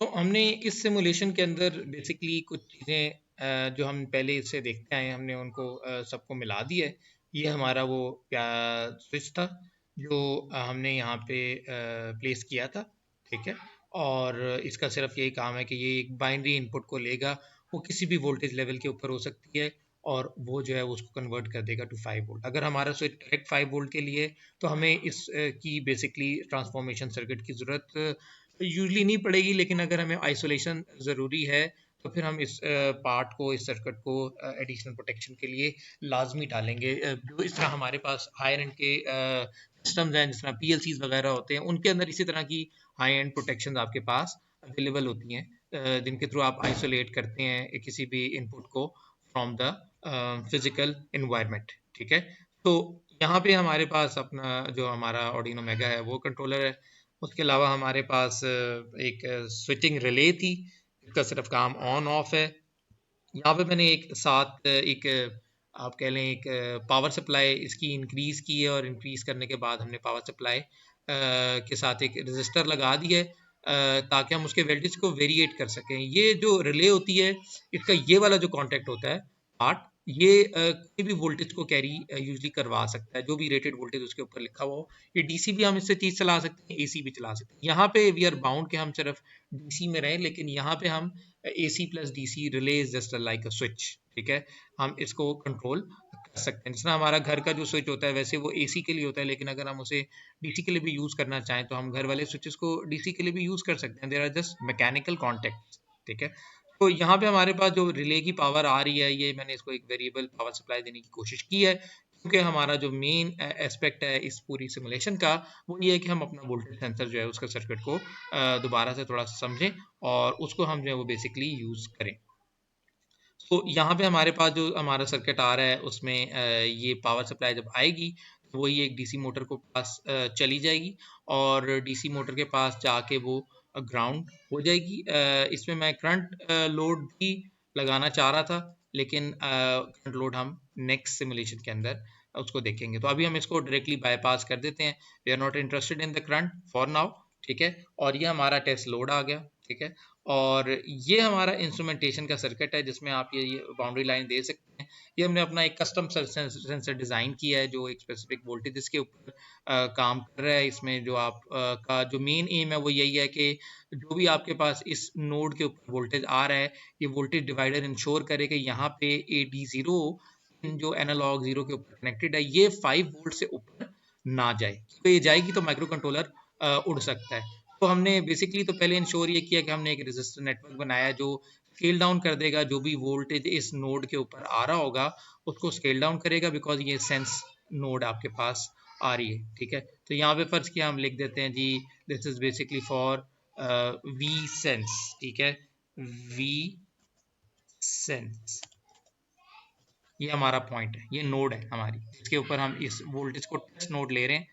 तो हमने इस सिमुलेशन के अंदर बेसिकली कुछ चीज़ें जो हम पहले इससे देखते आए हैं हमने उनको सबको मिला दिया है। ये हमारा वो स्विच था जो हमने यहाँ पे प्लेस किया था। ठीक है, और इसका सिर्फ यही काम है कि ये एक बाइनरी इनपुट को लेगा, वो किसी भी वोल्टेज लेवल के ऊपर हो सकती है और वो जो है उसको कन्वर्ट कर देगा टू 5 वोल्ट। अगर हमारा स्विच डायरेक्ट 5 वोल्ट के लिए तो हमें इस की बेसिकली ट्रांसफॉर्मेशन सर्किट की ज़रूरत यूजली नहीं पड़ेगी, लेकिन अगर हमें आइसोलेशन ज़रूरी है तो फिर हम इस पार्ट को, इस सर्किट को एडिशनल प्रोटेक्शन के लिए लाजमी डालेंगे। जो इस तरह हमारे पास हायर एंड के सिस्टम्स हैं जिस तरह PLCs वगैरह होते हैं, उनके अंदर इसी तरह की हाई एंड प्रोटेक्शन आपके पास अवेलेबल होती हैं, जिनके थ्रू आप आइसोलेट करते हैं किसी भी इनपुट को फ्रॉम द फिजिकल इन्वायरमेंट। ठीक है, तो यहाँ पे हमारे पास अपना जो हमारा Arduino Mega है वो कंट्रोलर है। उसके अलावा हमारे पास एक स्विचिंग रिले थी, इसका सिर्फ काम ऑन ऑफ है। यहाँ पे मैंने एक साथ एक आप कह लें एक पावर सप्लाई इसकी इंक्रीज की है, और इंक्रीज करने के बाद हमने पावर सप्लाई के साथ एक रजिस्टर लगा दिया है, ताकि हम उसके वोल्टेज को वेरिएट कर सकें। ये जो रिले होती है, इसका ये वाला जो कॉन्टेक्ट होता है पार्ट, ये कोई भी वोल्टेज को कैरी यूजली करवा सकता है, जो भी रेटेड वोल्टेज उसके ऊपर लिखा हुआ हो। ये डीसी भी हम इससे चीज चला सकते हैं, एसी भी चला सकते हैं। यहाँ पे वी आर बाउंड के हम सिर्फ डीसी में रहें, लेकिन यहाँ पे हम AC plus DC relay is just like a switch. ठीक है, हम इसको कंट्रोल कर सकते हैं। जिस तरह हमारा घर का जो स्विच होता है वैसे वो AC के लिए होता है, लेकिन अगर हम उसे DC के लिए भी यूज करना चाहें तो हम घर वाले स्विचेस को DC के लिए भी यूज कर सकते हैं। There are just mechanical contact. ठीक है, तो यहाँ पे हमारे पास जो रिले की पावर आ रही है, ये मैंने इसको एक वेरिएबल पावर सप्लाई देने की कोशिश की है, क्योंकि हमारा जो मेन एस्पेक्ट है इस पूरी सिमुलेशन का, वो ये है कि हम अपना वोल्टेज सेंसर जो है उसका सर्किट को दोबारा से थोड़ा सा समझें और उसको हम जो है वो बेसिकली यूज करें। तो यहाँ पे हमारे पास जो हमारा सर्किट आ रहा है उसमें ये पावर सप्लाई जब आएगी तो वही एक डीसी मोटर को पास चली जाएगी, और डीसी मोटर के पास जाके वो ग्राउंड हो जाएगी। इसमें मैं करंट लोड भी लगाना चाह रहा था, लेकिन करंट लोड हम नेक्स्ट सिमुलेशन के अंदर उसको देखेंगे। तो अभी हम इसको डायरेक्टली बाईपास कर देते हैं। We are not interested in the current for now. ठीक है, और ये हमारा टेस्ट लोड आ गया। ठीक है, और ये हमारा इंस्ट्रूमेंटेशन का सर्किट है, जिसमें आप ये बाउंड्री लाइन दे सकते हैं। ये हमने अपना एक कस्टम सेंसर डिज़ाइन किया है, जो एक स्पेसिफिक वोल्टेज के ऊपर काम कर रहा है। इसमें जो आप का जो मेन एम है वो यही है कि जो भी आपके पास इस नोड के ऊपर वोल्टेज आ रहा है, ये वोल्टेज डिवाइडर इंश्योर करे कि यहाँ पे AD0 जो एनालॉग जीरो के ऊपर कनेक्टेड है, ये 5 वोल्ट से ऊपर ना जाए। तो ये जाएगी तो माइक्रो कंट्रोलर उड़ सकता है। तो हमने बेसिकली तो पहले इंश्योर ये किया कि हमने एक रजिस्टर नेटवर्क बनाया जो स्केल डाउन कर देगा, जो भी वोल्टेज इस नोड के ऊपर आ रहा होगा उसको स्केल डाउन करेगा, बिकॉज ये सेंस नोड आपके पास आ रही है। ठीक है, तो यहाँ पे फर्ज किया हम लिख देते हैं जी, this is basically for V sense. ठीक है, वी सेंस ये हमारा पॉइंट है, ये नोड है हमारी, इसके ऊपर हम इस वोल्टेज को टेस्ट नोड ले रहे हैं।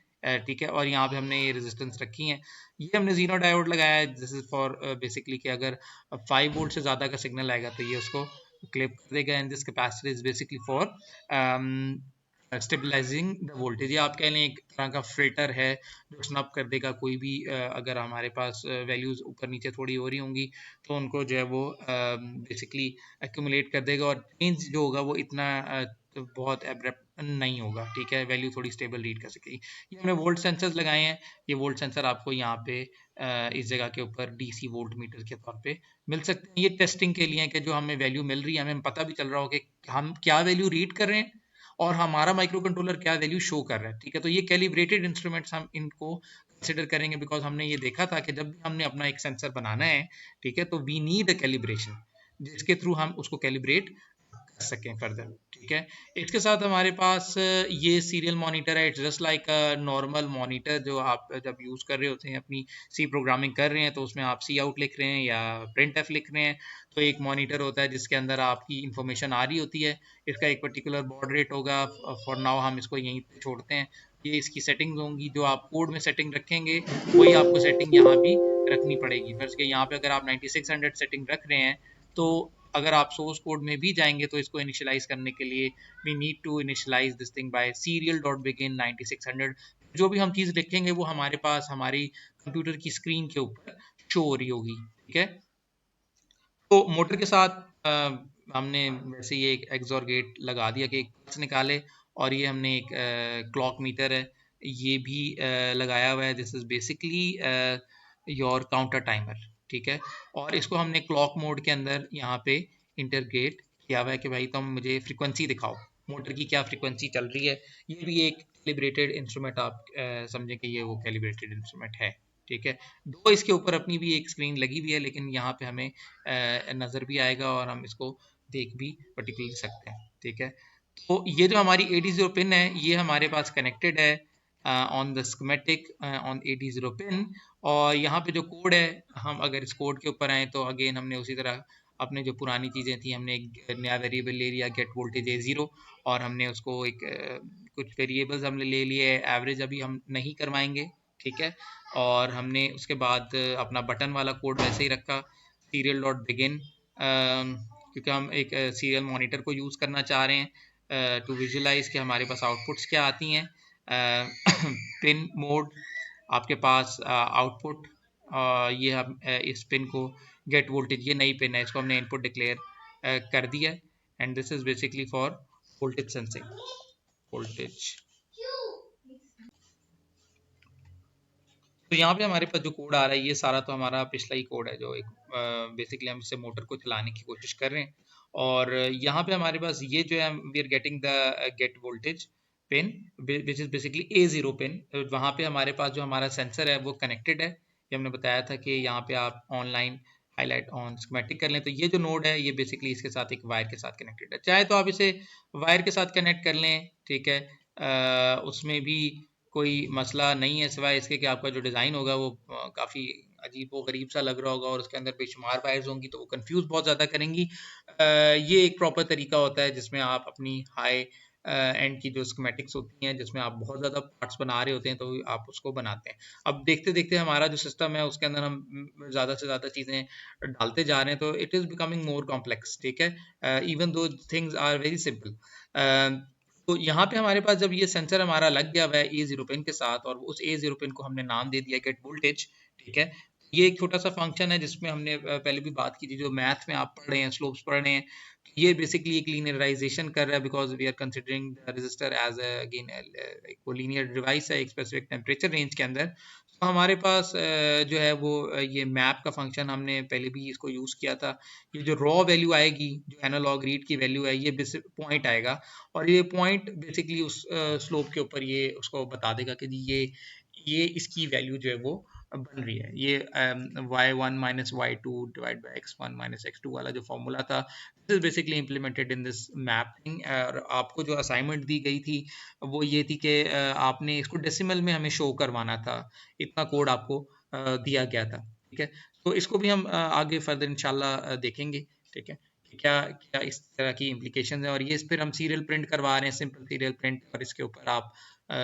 ठीक है, और यहाँ पे हमने ये रेजिस्टेंस रखी है, ये हमने जीरो डायोड लगाया है। दिस इज फॉर बेसिकली कि अगर 5 वोल्ट से ज़्यादा का सिग्नल आएगा तो ये उसको क्लिप कर देगा। And this capacitor is basically for stabilising the voltage. ये आप कह लें एक तरह का फिल्टर है जो स्नब कर देगा कोई भी अगर हमारे पास वैल्यूज़ ऊपर नीचे थोड़ी हो रही होंगी तो उनको जो है वो बेसिकली एक्यूमुलेट कर देगा, और चेंज जो होगा वो इतना तो बहुत एब्रप्ट नहीं होगा। ठीक है, वैल्यू थोड़ी स्टेबल रीड कर सकेगी। ये हमने वोल्ट सेंसर्स लगाए हैं। ये वोल्ट सेंसर आपको यहाँ पे इस जगह के ऊपर DC वोल्ट मीटर के तौर पे मिल सकते हैं। ये टेस्टिंग के लिए है कि जो हमें वैल्यू मिल रही है हमें पता भी चल रहा हो कि हम क्या वैल्यू रीड कर रहे हैं और हमारा माइक्रो कंट्रोलर क्या वैल्यू शो कर रहा है। ठीक है, तो ये कैलिब्रेटेड इंस्ट्रूमेंट्स हम इनको कंसिडर करेंगे, बिकॉज हमने ये देखा था कि जब भी हमने अपना एक सेंसर बनाना है, ठीक है, तो वी नीड अ कैलिब्रेशन जिसके थ्रू हम उसको कैलिब्रेट कर सकें फर्दर। ठीक है, इसके साथ हमारे पास ये सीरियल मॉनिटर है। It's just like a normal monitor जो आप जब यूज़ कर रहे होते हैं, अपनी सी प्रोग्रामिंग कर रहे हैं तो उसमें आप सी आउट लिख रहे हैं या प्रिंट एफ लिख रहे हैं, तो एक मॉनिटर होता है जिसके अंदर आपकी इंफॉर्मेशन आ रही होती है। इसका एक पर्टिकुलर बॉड रेट होगा। फॉर नाउ हम इसको यहीं पे छोड़ते हैं। ये इसकी सेटिंग्स होंगी, जो आप कोड में सेटिंग रखेंगे वही आपको सेटिंग यहाँ भी रखनी पड़ेगी। फर्ज के यहाँ पे अगर आप 9600 सेटिंग रख रहे हैं, तो अगर आप सोर्स कोड में भी जाएंगे तो इसको इनिशियलाइज करने के लिए we need to initialise this thing by serial dot begin 9600। जो भी हम चीज़ लिखेंगे वो हमारे पास हमारी कंप्यूटर की स्क्रीन के ऊपर शो हो रही होगी। ठीक है, तो मोटर के साथ हमने वैसे ये एक एक्सॉर गेट लगा दिया कि एक पल्स निकाले, और ये हमने एक क्लॉक मीटर है ये भी लगाया हुआ है। This is basically your counter timer. ठीक है, और इसको हमने क्लॉक मोड के अंदर यहाँ पे इंटरग्रेट किया हुआ है कि भाई तुम मुझे फ्रिक्वेंसी दिखाओ, मोटर की क्या फ्रिक्वेंसी चल रही है। ये भी एक कैलिब्रेटेड इंस्ट्रूमेंट आप समझें कि ये वो कैलिब्रेटेड इंस्ट्रूमेंट है। ठीक है, दो इसके ऊपर अपनी भी एक स्क्रीन लगी हुई है, लेकिन यहाँ पे हमें नज़र भी आएगा और हम इसको देख भी पर्टिकुलरली सकते हैं। ठीक है, तो ये जो हमारी AD0 पिन है ये हमारे पास कनेक्टेड है on the schematic on 80 pin. और यहाँ पे जो कोड है, हम अगर इस कोड के ऊपर आए तो अगेन हमने उसी तरह अपने जो पुरानी चीज़ें थी, हमने एक नया वेरिएबल ले लिया गेट वोल्टेज A0, और हमने उसको एक कुछ वेरिएबल्स हमने ले लिए, एवरेज अभी हम नहीं करवाएंगे, ठीक है। और हमने उसके बाद अपना बटन वाला कोड वैसे ही रखा, सीरियल डॉट बिगिन, क्योंकि हम एक सीरियल मॉनिटर को यूज़ करना चाह रहे हैं टू विजुलाइज कि हमारे पास आउटपुट्स क्या आती हैं। पिन मोड आपके पास आउटपुट, ये हम इस पिन को गेट वोल्टेज, ये नई पिन है, इसको हमने इनपुट डिक्लेयर कर दिया है, and this is basically for voltage sensing, voltage. तो यहाँ पे हमारे पास जो कोड आ रहा है, ये सारा तो हमारा पिछला ही कोड है, जो एक बेसिकली हम इससे मोटर को चलाने की कोशिश कर रहे हैं। और यहाँ पे हमारे पास ये जो है, we are getting the gate voltage pin which is basically A0 pin. वहाँ पे हमारे पास जो हमारा सेंसर है वो कनेक्टेड है। ये हमने बताया था कि यहाँ पे आप ऑनलाइन हाईलाइट ऑन स्कीमेटिक कर लें, तो ये जो नोड है ये बेसिकली इसके साथ एक वायर के साथ कनेक्टेड है। चाहे तो आप इसे वायर के साथ कनेक्ट कर लें, ठीक है, उसमें भी कोई मसला नहीं है, सिवाय इसके कि आपका जो डिज़ाइन होगा वो काफ़ी अजीब व गरीब सा लग रहा होगा, और उसके अंदर बेशुमार वायर्स होंगी तो वो कंफ्यूज बहुत ज़्यादा करेंगी। ये एक प्रॉपर तरीका होता है जिसमें आप अपनी हाई एंड की जो स्कीमेटिक्स होती हैं, जिसमें आप बहुत ज़्यादा पार्ट्स बना रहे होते हैं, तो आप उसको बनाते हैं। अब देखते देखते हमारा जो सिस्टम है उसके अंदर हम ज़्यादा से ज़्यादा चीज़ें डालते जा रहे हैं, तो it is becoming more complex, ठीक है, even though things are very simple. तो यहाँ पे हमारे पास जब ये सेंसर हमारा लग गया हुआ है A0 पिन के साथ, और उस A0 पिन को हमने नाम दे दिया गेट वोल्टेज, ठीक है। ये एक छोटा सा फंक्शन है जिसमें हमने पहले भी बात की थी, जो मैथ में आप पढ़ रहे हैं, स्लोप्स पढ़ रहे हैं, ये बेसिकली एक लीनियराइजेशन कर रहा है, because we are considering the resistor as again एक लीनियर डिवाइस है एक स्पेसिफिक टेम्परेचर रेंज के अंदर। तो हमारे पास जो है वो ये मैप का फंक्शन हमने पहले भी इसको यूज़ किया था। ये जो रॉ वैल्यू आएगी, जो एनालॉग रीड की वैल्यू है, ये पॉइंट आएगा, और ये पॉइंट बेसिकली उस स्लोप के ऊपर ये उसको बता देगा कि जी ये इसकी वैल्यू जो है वो बन रही है। ये y1 minus y2 divide by x1 minus x2 वाला जो फॉर्मूला था, this is basically implemented in this mapping. और आपको जो असाइनमेंट दी गई थी वो ये थी कि आपने इसको डेसिमल में हमें शो करवाना था, इतना कोड आपको दिया गया था, ठीक है। तो इसको भी हम आगे फर्दर इंशाल्लाह देखेंगे, ठीक है, क्या क्या इस तरह की इम्प्लीकेशन है। और ये फिर हम सीरियल प्रिंट करवा रहे हैं, सिंपल सीरियल प्रिंट, और इसके ऊपर आप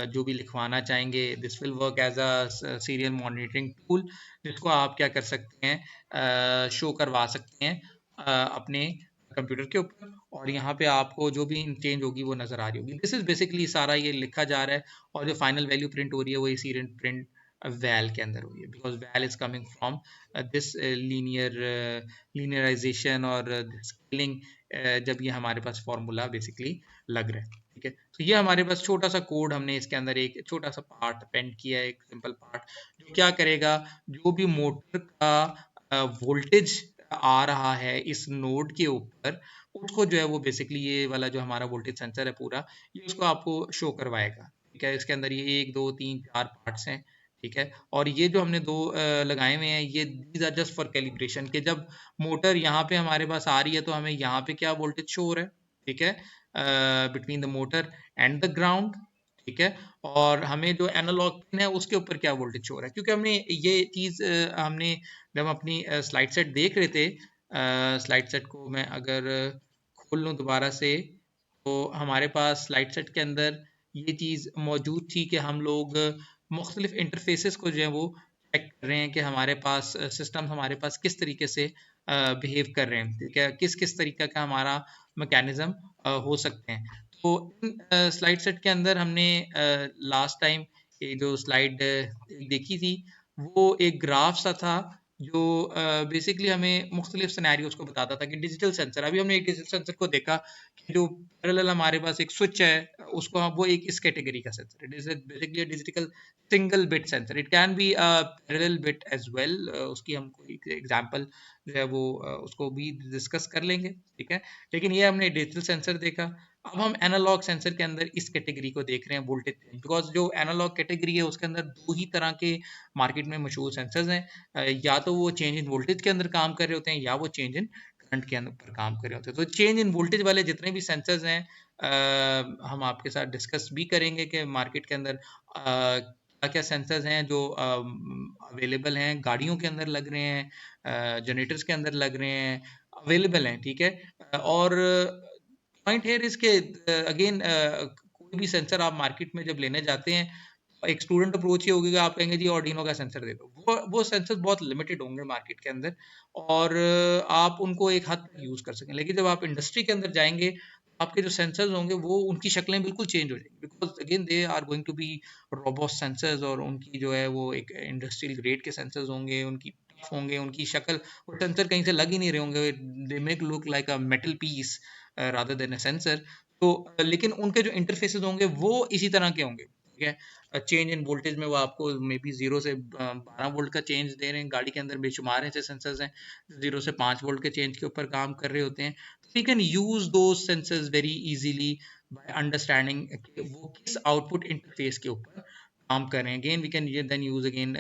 जो भी लिखवाना चाहेंगे, this will work as a serial monitoring tool, जिसको आप क्या कर सकते हैं, शो करवा सकते हैं अपने कंप्यूटर के ऊपर, और यहाँ पे आपको जो भी चेंज होगी वो नज़र आ रही होगी। दिस इज बेसिकली सारा ये लिखा जा रहा है, और जो फाइनल वैल्यू प्रिंट हो रही है वो सीरियल प्रिंट वैल के अंदर हुई है, because well is coming from this linearization और स्केलिंग, जब ये हमारे पास फॉर्मूला बेसिकली लग रहा है, ठीक है। तो ये हमारे पास छोटा सा कोड, हमने इसके अंदर एक छोटा सा पार्ट पेंट किया है, एक सिंपल पार्ट, जो क्या करेगा, जो भी मोटर का वोल्टेज आ रहा है इस नोड के ऊपर, उसको जो है वो बेसिकली ये वाला जो हमारा वोल्टेज सेंसर है पूरा, ये उसको आपको शो करवाएगा, ठीक है। इसके अंदर ये 1 2 3 4 पार्ट्स हैं, ठीक है। और ये जो हमने दो लगाए हुए हैं, ये these are just for calibration, के जब मोटर यहाँ पे हमारे पास आ रही है तो हमें यहाँ पे क्या वोल्टेज शो हो रहा है, ठीक है, between the motor and the ground, ठीक है। और हमें जो एनालॉग पिन है उसके ऊपर क्या वोल्टेज शो हो रहा है, क्योंकि हमने ये चीज़ हमने जब अपनी स्लाइड सेट देख रहे थे, स्लाइड सेट को मैं अगर खोल लूँ दोबारा से, तो हमारे पास स्लाइड सेट के अंदर ये चीज़ मौजूद थी कि हम लोग मुख्तलिफ इंटरफेसेस को जो है वो चेक कर रहे हैं कि हमारे पास सिस्टम हमारे पास किस तरीके से बिहेव कर रहे हैं, ठीक है, किस किस तरीके का हमारा मैकेनिज्म हो सकते हैं। तो इन स्लाइड सेट के अंदर हमने लास्ट टाइम ये जो स्लाइड देखी थी, वो एक ग्राफ सा था, जो बेसिकली हमें मुख्तलिफ सिनेरियोज को बताता था कि डिजिटल सेंसर, अभी हमने एक डिजिटल सेंसर को देखा कि जो पैरेलल हमारे पास एक स्विच है, उसको हम वो एक इस कैटेगरी का सेंसर है, basically digital single bit sensor, it can be parallel bit as well, उसकी हम कोई एग्जांपल जो है वो उसको भी डिस्कस कर लेंगे, ठीक है। लेकिन ये हमने डिजिटल सेंसर देखा। अब हम एनालॉग सेंसर के अंदर इस कैटेगरी को देख रहे हैं, वोल्टेज, बिकॉज जो एनालॉग कैटेगरी है उसके अंदर दो ही तरह के मार्केट में मशहूर सेंसर्स हैं, या तो वो चेंज इन वोल्टेज के अंदर काम कर रहे होते हैं, या वो चेंज इन करंट के ऊपर काम कर रहे होते हैं। तो चेंज इन वोल्टेज वाले जितने भी सेंसर्स हैं हम आपके साथ डिस्कस भी करेंगे कि मार्केट के अंदर क्या क्या सेंसर्स हैं जो अवेलेबल हैं, गाड़ियों के अंदर लग रहे हैं, जनरेटर्स के अंदर लग रहे हैं, अवेलेबल हैं, ठीक है। और पॉइंट है इसके अगेन कोई भी सेंसर आप मार्केट में जब लेने जाते हैं, एक स्टूडेंट अप्रोच ये होगी कि आप कहेंगे जी ऑर्डिनो का सेंसर दे दो, वो सेंसर बहुत लिमिटेड होंगे मार्केट के अंदर और आप उनको एक हद तक यूज कर सकें। लेकिन जब आप इंडस्ट्री के अंदर जाएंगे, आपके जो सेंसर्स होंगे वो उनकी शक्लें बिल्कुल चेंज हो जाएंगी, because again they are going to be robust sensors, और उनकी जो है वो एक इंडस्ट्रियल ग्रेड के सेंसर्स होंगे, उनकी टफ होंगे, उनकी शक्ल, वो सेंसर कहीं से लग ही नहीं रहे होंगे, they make look like a metal piece rather than a sensor. तो लेकिन उनके जो इंटरफेसेस होंगे वो इसी तरह के होंगे, ठीक है। चेंज इन वोल्टेज में वो आपको मे बी 0 से 12 वोल्ट का चेंज दे रहे हैं, गाड़ी के अंदर बेशुमार ऐसे सेंसर्स हैं 0 से 5 वोल्ट के चेंज के ऊपर काम कर रहे होते हैं। तो वी कैन यूज दो sensors very easily by understanding वो किस आउटपुट इंटरफेस के ऊपर काम कर रहे हैं। Again we can then use again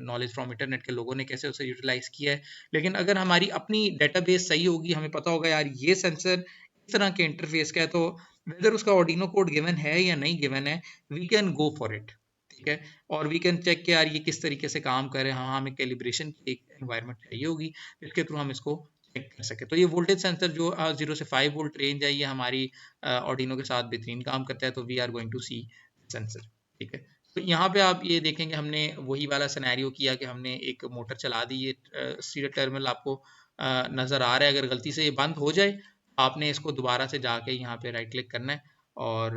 knowledge from internet के लोगों ने कैसे उसे यूटिलाइज किया है। लेकिन अगर हमारी अपनी डेटाबेस सही होगी, हमें पता होगा यार ये सेंसर इस तरह के इंटरफेस का है, तो वेदर उसका ऑर्डिनो कोड गिवन है या नहीं गिवन है, we can go for it, ठीक है। और वी कैन चेक कि यार ये किस तरीके से काम करे, हाँ हमें कैलिब्रेशन की एक एनवायरनमेंट चाहिए होगी जिसके थ्रू हम इसको चेक कर सके। तो ये वोल्टेज सेंसर जो 0 से 5 वोल्ट रेंज है, ये हमारी ऑर्डिनो के साथ बेहतरीन काम करता है, तो we are going to see sensor, ठीक है। तो यहाँ पे आप ये देखेंगे हमने वही वाला सिनेरियो किया कि हमने एक मोटर चला दी, ये सीरियल टर्मिनल आपको नज़र आ रहा है। अगर गलती से ये बंद हो जाए, आपने इसको दोबारा से जाके यहाँ पे राइट क्लिक करना है और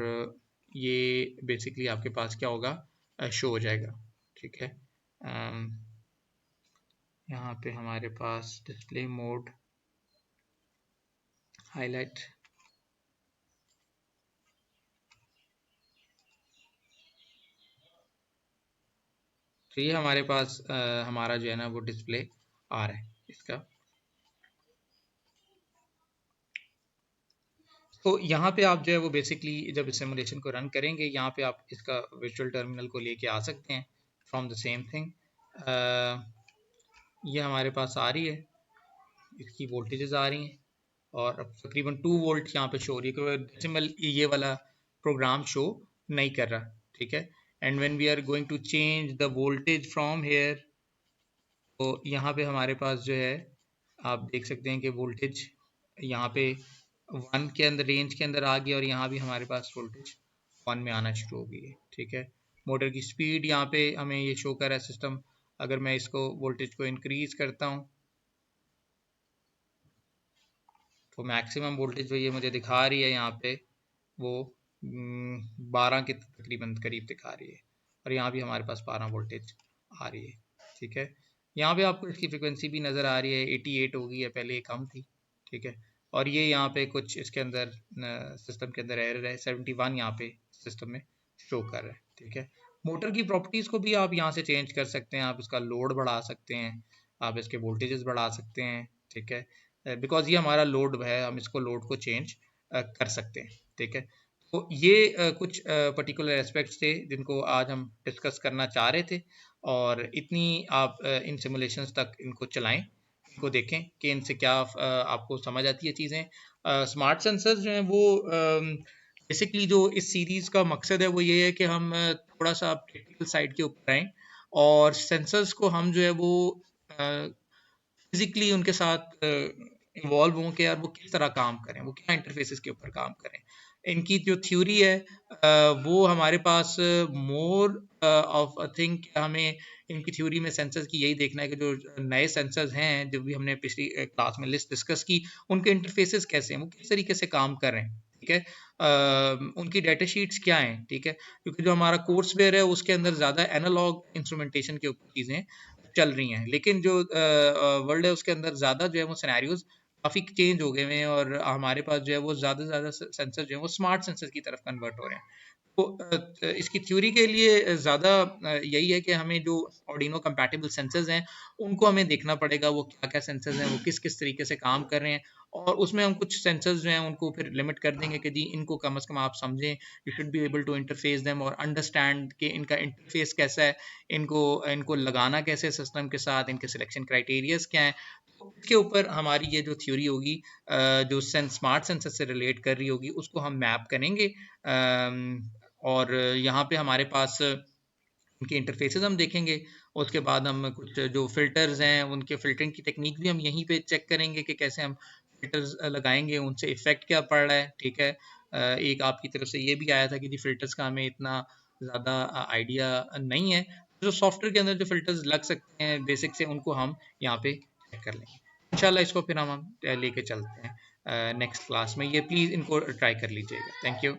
ये बेसिकली आपके पास क्या होगा, शो हो जाएगा, ठीक है। यहाँ पे हमारे पास डिस्प्ले मोड हाईलाइट, तो ये हमारे पास हमारा जो है ना वो डिस्प्ले आ रहा है इसका। तो यहाँ पे आप जो है वो बेसिकली जब सिमुलेशन को रन करेंगे, यहाँ पे आप इसका वर्चुअल टर्मिनल को लेके आ सकते हैं फ्रॉम द सेम थिंग। ये हमारे पास आ रही है, इसकी वोल्टेजेस आ रही हैं और अब तकरीबन 2 वोल्ट यहाँ पे शो हो रही है, क्योंकि डेसिमल ये वाला प्रोग्राम शो नहीं कर रहा, ठीक है। And when we are going to change the voltage from here, तो यहाँ पे हमारे पास जो है आप देख सकते हैं कि वोल्टेज यहाँ पे 1 के अंदर रेंज के अंदर आ गया और यहाँ भी हमारे पास वोल्टेज 1 में आना शुरू हो गई है, ठीक है। मोटर की स्पीड यहाँ पे हमें ये शो कर रहा है सिस्टम। अगर मैं इसको वोल्टेज को इंक्रीज करता हूँ तो मैक्सिमम वोल्टेज जो ये मुझे दिखा रही है यहाँ पे वो 12 के तकरीबन करीब दिखा रही है, और यहाँ भी हमारे पास 12 वोल्टेज आ रही है, ठीक है। यहाँ पे आपको इसकी फ्रिक्वेंसी भी नज़र आ रही है, 88 हो गई है, पहले ये कम थी, ठीक है। और ये यहाँ पे कुछ इसके अंदर सिस्टम के अंदर एरर है, 71 यहाँ पे सिस्टम में शो कर रहा है, ठीक है। मोटर की प्रॉपर्टीज़ को भी आप यहाँ से चेंज कर सकते हैं, आप इसका लोड बढ़ा सकते हैं, आप इसके वोल्टेजेस बढ़ा सकते हैं, ठीक है। बिकॉज ये हमारा लोड है, हम इसको लोड को चेंज कर सकते हैं, ठीक है। तो ये कुछ पर्टिकुलर एस्पेक्ट्स थे जिनको आज हम डिस्कस करना चाह रहे थे, और इतनी आप इन सिमुलेशंस तक इनको चलाएं, इनको देखें कि इनसे क्या आपको समझ आती है चीज़ें। स्मार्ट सेंसर्स जो हैं वो बेसिकली जो इस सीरीज़ का मकसद है वो ये है कि हम थोड़ा सा टेक्निकल साइड के ऊपर आएँ और सेंसर्स को हम जो है वो फिजिकली उनके साथ इन्वॉल्व हों कि यार वो किस तरह काम करें, वो क्या इंटरफेसेस के ऊपर काम करें। इनकी जो थ्योरी है वो हमारे पास मोर ऑफ अ थिंग, हमें इनकी थ्योरी में सेंसर्स की यही देखना है कि जो नए सेंसर्स हैं जो भी हमने पिछली क्लास में लिस्ट डिस्कस की, उनके इंटरफेसेस कैसे हैं, वो किस तरीके से काम कर रहे हैं, ठीक है। उनकी डाटा शीट्स क्या हैं, ठीक है, क्योंकि जो हमारा कोर्स वेयर है उसके अंदर ज़्यादा एनालॉग इंस्ट्रूमेंटेशन के ऊपर चीज़ें चल रही हैं, लेकिन जो वर्ल्ड है उसके अंदर ज़्यादा जो है वो सिनेरियोज काफ़ी चेंज हो गए हुए हैं, और हमारे पास जो है वो ज़्यादा से ज़्यादा सेंसर जो है वो स्मार्ट सेंसर की तरफ कन्वर्ट हो रहे हैं। तो इसकी थ्योरी के लिए ज़्यादा यही है कि हमें जो ऑर्डिनो कंपैटिबल सेंसर्स हैं उनको हमें देखना पड़ेगा, वो क्या क्या सेंसर्स हैं, वो किस किस तरीके से काम कर रहे हैं, और उसमें हम कुछ सेंसर्स जो हैं उनको फिर लिमिट कर देंगे कि जी इनको कम से कम आप समझें, you should be able to interface them और अंडरस्टैंड कि इनका इंटरफेस कैसा है, इनको इनको लगाना कैसे सिस्टम के साथ, इनके सिलेक्शन क्राइटेरियाज क्या हैं। तो इसके ऊपर हमारी ये जो थ्योरी होगी, जो स्मार्ट सेंसर से रिलेट कर रही होगी, उसको हम मैप करेंगे। और यहाँ पे हमारे पास उनके इंटरफेसेस हम देखेंगे। उसके बाद हम कुछ जो फ़िल्टर्स हैं, उनके फ़िल्टरिंग की टेक्नीक भी हम यहीं पे चेक करेंगे कि कैसे हम फ़िल्टर्स लगाएँगे, उनसे इफ़ेक्ट क्या पड़ रहा है, ठीक है। एक आपकी तरफ से ये भी आया था कि जी फ़िल्टर्स का हमें इतना ज़्यादा आइडिया नहीं है। जो सॉफ्टवेयर के अंदर जो फ़िल्टर्स लग सकते हैं बेसिक से, उनको हम यहाँ पे चेक कर लेंगे। इंशाल्लाह इसको फिर हम लेके चलते हैं नेक्स्ट क्लास में। ये प्लीज़ इनको ट्राई कर लीजिएगा। Thank you.